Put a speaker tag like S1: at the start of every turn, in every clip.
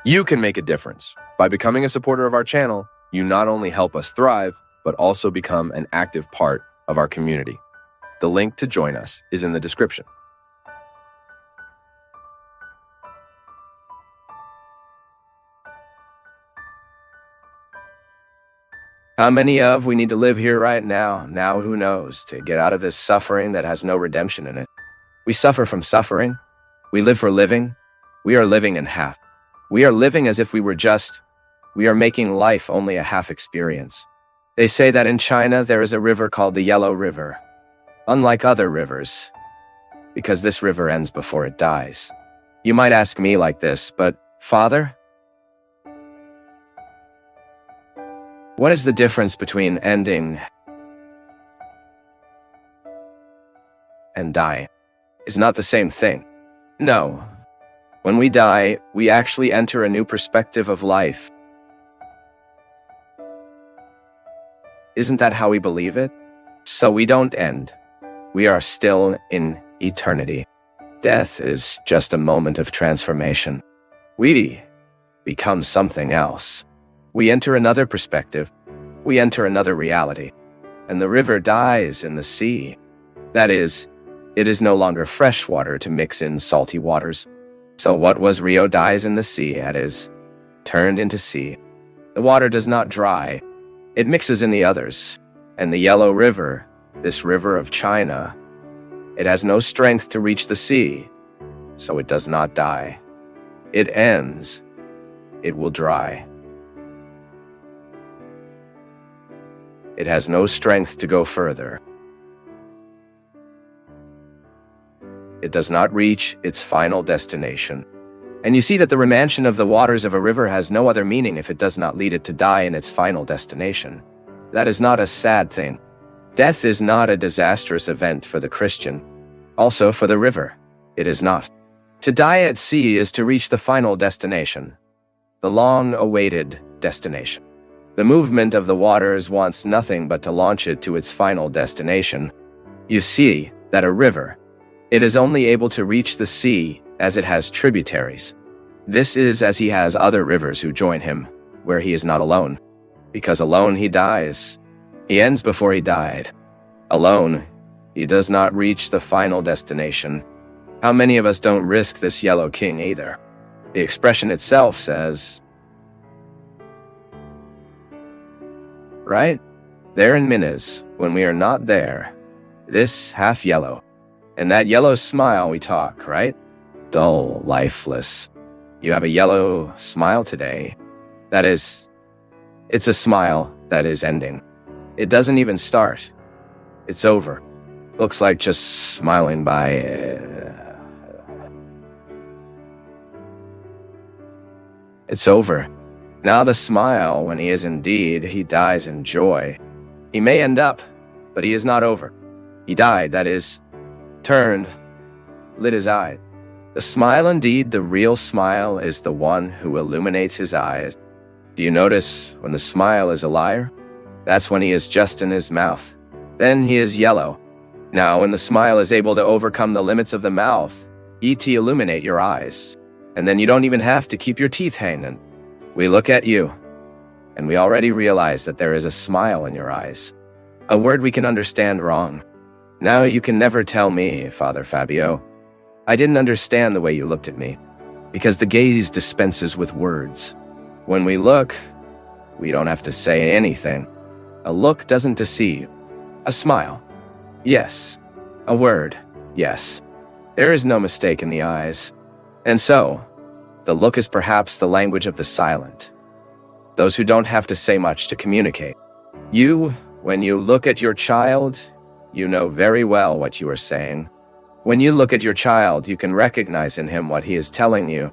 S1: You can make a difference. By becoming a supporter of our channel, you not only help us thrive, but also become an active part of our community. The link to join us is in the description. How many of we need to live here right now? Now, who knows, to get out of this suffering that has no redemption in it. We suffer from suffering. We live for living. We are living in half. We are living as if we are making life only a half experience. They say that in China there is a river called the Yellow River, unlike other rivers, because this river ends before it dies. You might ask me like this, but Father, what is the difference between ending and dying? It's not the same thing. No. When we die, we actually enter a new perspective of life. Isn't that how we believe it? So we don't end. We are still in eternity. Death is just a moment of transformation. We become something else. We enter another perspective. We enter another reality. And the river dies in the sea. That is, it is no longer fresh water to mix in salty waters. So what was Rio dies in the sea, that is, turned into sea. The water does not dry. It mixes in the others. And the Yellow River, this river of China, it has no strength to reach the sea, so it does not die. It ends. It will dry. It has no strength to go further. It does not reach its final destination. And you see that the remansion of the waters of a river has no other meaning if it does not lead it to die in its final destination. That is not a sad thing. Death is not a disastrous event for the Christian. Also for the river, it is not. To die at sea is to reach the final destination, the long-awaited destination. The movement of the waters wants nothing but to launch it to its final destination. You see that a river, it is only able to reach the sea as it has tributaries. This is as he has other rivers who join him, where he is not alone. Because alone he dies. He ends before he died. Alone, he does not reach the final destination. How many of us don't risk this Yellow King either? The expression itself says, right? There in Minas, when we are not there, this half yellow. And that yellow smile we talk, right? Dull, lifeless. You have a yellow smile today. That is, it's a smile that is ending. It doesn't even start. It's over. Looks like just smiling by. It's over. Now the smile, when he is indeed, he dies in joy. He may end up, but he is not over. He died, that is, turned, lit his eye. The smile indeed, the real smile, is the one who illuminates his eyes. Do you notice when the smile is a liar? That's when he is just in his mouth. Then he is yellow. Now when the smile is able to overcome the limits of the mouth, it illuminate your eyes. And then you don't even have to keep your teeth hanging. We look at you, and we already realize that there is a smile in your eyes. A word we can understand wrong. Now you can never tell me, Father Fábio, I didn't understand the way you looked at me, because the gaze dispenses with words. When we look, we don't have to say anything. A look doesn't deceive. A smile, yes. A word, yes. There is no mistake in the eyes. And so, the look is perhaps the language of the silent. Those who don't have to say much to communicate. You, when you look at your child, you know very well what you are saying. When you look at your child, you can recognize in him what he is telling you.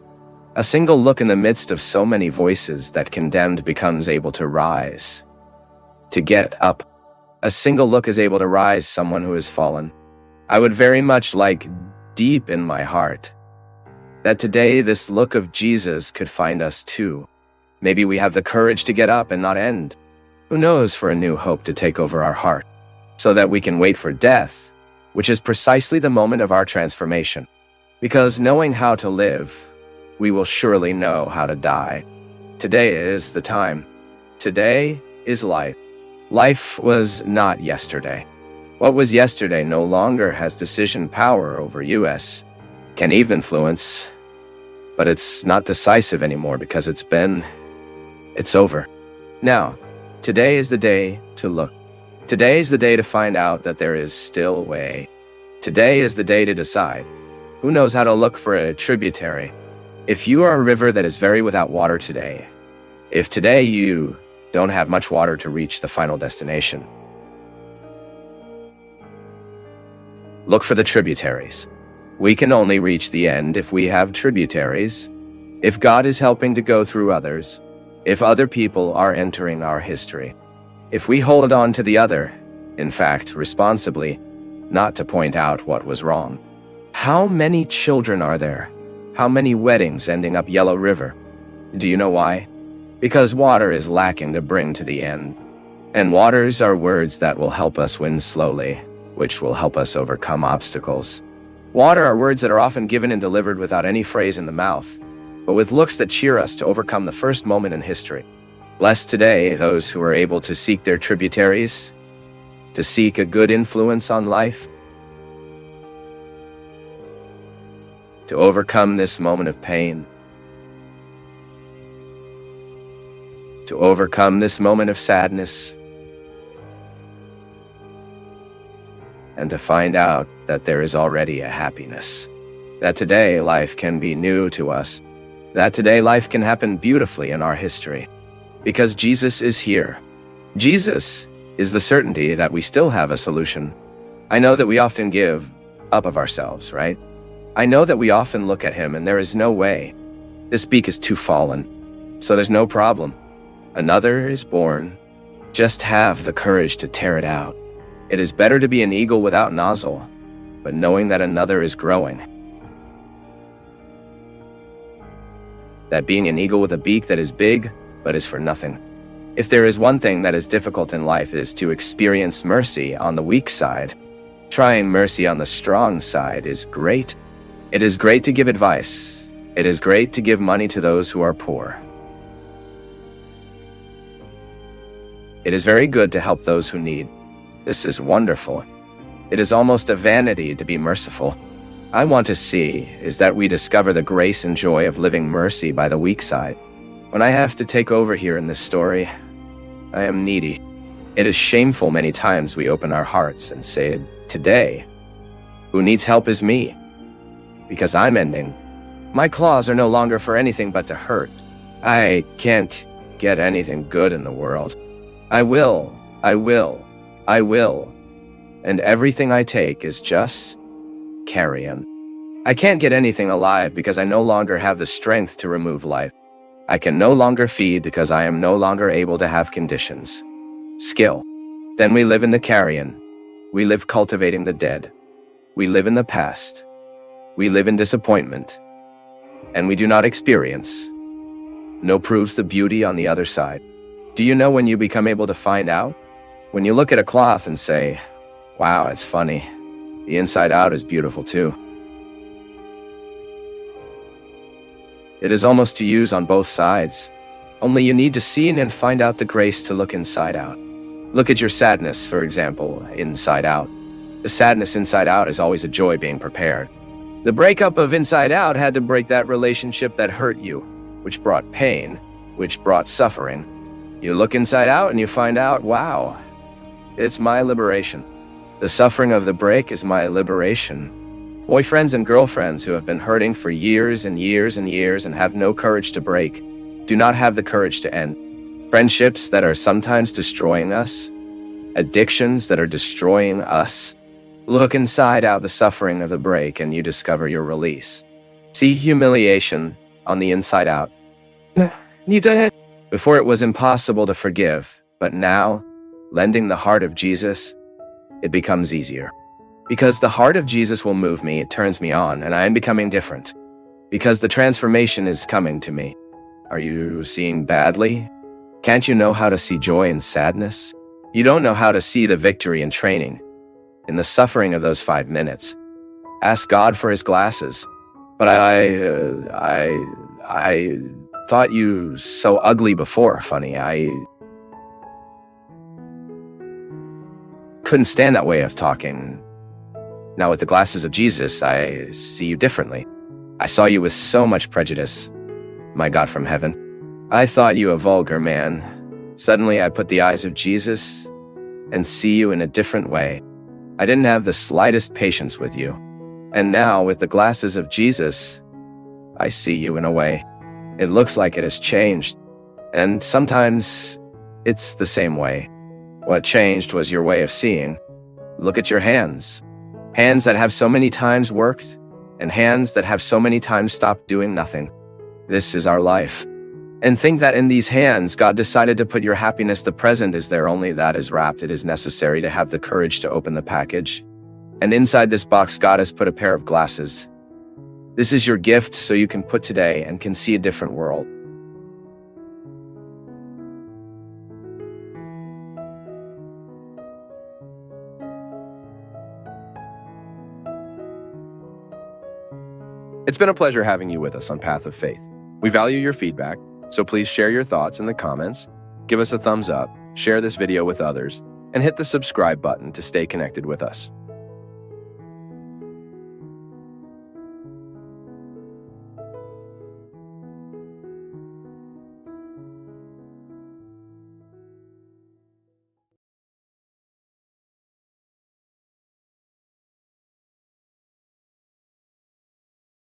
S1: A single look in the midst of so many voices that condemned becomes able to rise, to get up. A single look is able to rise someone who has fallen. I would very much like, deep in my heart, that today this look of Jesus could find us too. Maybe we have the courage to get up and not end. Who knows, for a new hope to take over our heart, so that we can wait for death, which is precisely the moment of our transformation. Because knowing how to live, we will surely know how to die. Today is the time. Today is life. Life was not yesterday. What was yesterday no longer has decision power over us. Can even influence, but it's not decisive anymore because it's over. Now, today is the day to look. Today is the day to find out that there is still a way. Today is the day to decide. Who knows how to look for a tributary? If you are a river that is very without water today, if today you don't have much water to reach the final destination, look for the tributaries. We can only reach the end if we have tributaries, if God is helping to go through others, if other people are entering our history. If we hold on to the other, in fact, responsibly, not to point out what was wrong. How many children are there? How many weddings ending up Yellow River? Do you know why? Because water is lacking to bring to the end. And waters are words that will help us win slowly, which will help us overcome obstacles. Water are words that are often given and delivered without any phrase in the mouth, but with looks that cheer us to overcome the first moment in history. Bless today those who are able to seek their tributaries, to seek a good influence on life, to overcome this moment of pain, to overcome this moment of sadness, and to find out that there is already a happiness. That today life can be new to us. That today life can happen beautifully in our history. Because Jesus is here. Jesus is the certainty that we still have a solution. I know that we often give up of ourselves, right? I know that we often look at him and there is no way. This beak is too fallen, so there's no problem. Another is born. Just have the courage to tear it out. It is better to be an eagle without nozzle, but knowing that another is growing. That being an eagle with a beak that is big, but is for nothing. If there is one thing that is difficult in life is to experience mercy on the weak side. Trying mercy on the strong side is great. It is great to give advice. It is great to give money to those who are poor. It is very good to help those who need. This is wonderful. It is almost a vanity to be merciful. I want to see is that we discover the grace and joy of living mercy by the weak side. When I have to take over here in this story, I am needy. It is shameful many times we open our hearts and say, today, who needs help is me. Because I'm ending. My claws are no longer for anything but to hurt. I can't get anything good in the world. I will. And everything I take is just carrion. I can't get anything alive because I no longer have the strength to remove life. I can no longer feed because I am no longer able to have conditions. Skill. Then we live in the carrion. We live cultivating the dead. We live in the past. We live in disappointment. And we do not experience. No proves the beauty on the other side. Do you know when you become able to find out? When you look at a cloth and say, wow, it's funny. The inside out is beautiful too. It is almost to use on both sides. Only you need to see and find out the grace to look inside out. Look at your sadness, for example, inside out. The sadness inside out is always a joy being prepared. The breakup of inside out had to break that relationship that hurt you, which brought pain, which brought suffering. You look inside out and you find out, wow, it's my liberation. The suffering of the break is my liberation. Boyfriends and girlfriends who have been hurting for years and years and years and have no courage to break, do not have the courage to end. Friendships that are sometimes destroying us, addictions that are destroying us. Look inside out the suffering of the break and you discover your release. See humiliation on the inside out. You did it. Before it was impossible to forgive, but now, lending the heart of Jesus, it becomes easier. Because the heart of Jesus will move me, it turns me on, and I am becoming different. Because the transformation is coming to me. Are you seeing badly? Can't you know how to see joy in sadness? You don't know how to see the victory in training, in the suffering of those 5 minutes. Ask God for his glasses. But I thought you so ugly before, funny. I couldn't stand that way of talking. Now with the glasses of Jesus, I see you differently. I saw you with so much prejudice, my God from heaven. I thought you a vulgar man. Suddenly I put the eyes of Jesus and see you in a different way. I didn't have the slightest patience with you. And now with the glasses of Jesus, I see you in a way. It looks like it has changed. And sometimes it's the same way. What changed was your way of seeing. Look at your hands. Hands that have so many times worked, and hands that have so many times stopped doing nothing. This is our life. And think that in these hands, God decided to put your happiness. The present is there, only that is wrapped. It is necessary to have the courage to open the package. And inside this box, God has put a pair of glasses. This is your gift so you can put today and can see a different world. It's been a pleasure having you with us on Path of Faith. We value your feedback, so please share your thoughts in the comments, give us a thumbs up, share this video with others, and hit the subscribe button to stay connected with us.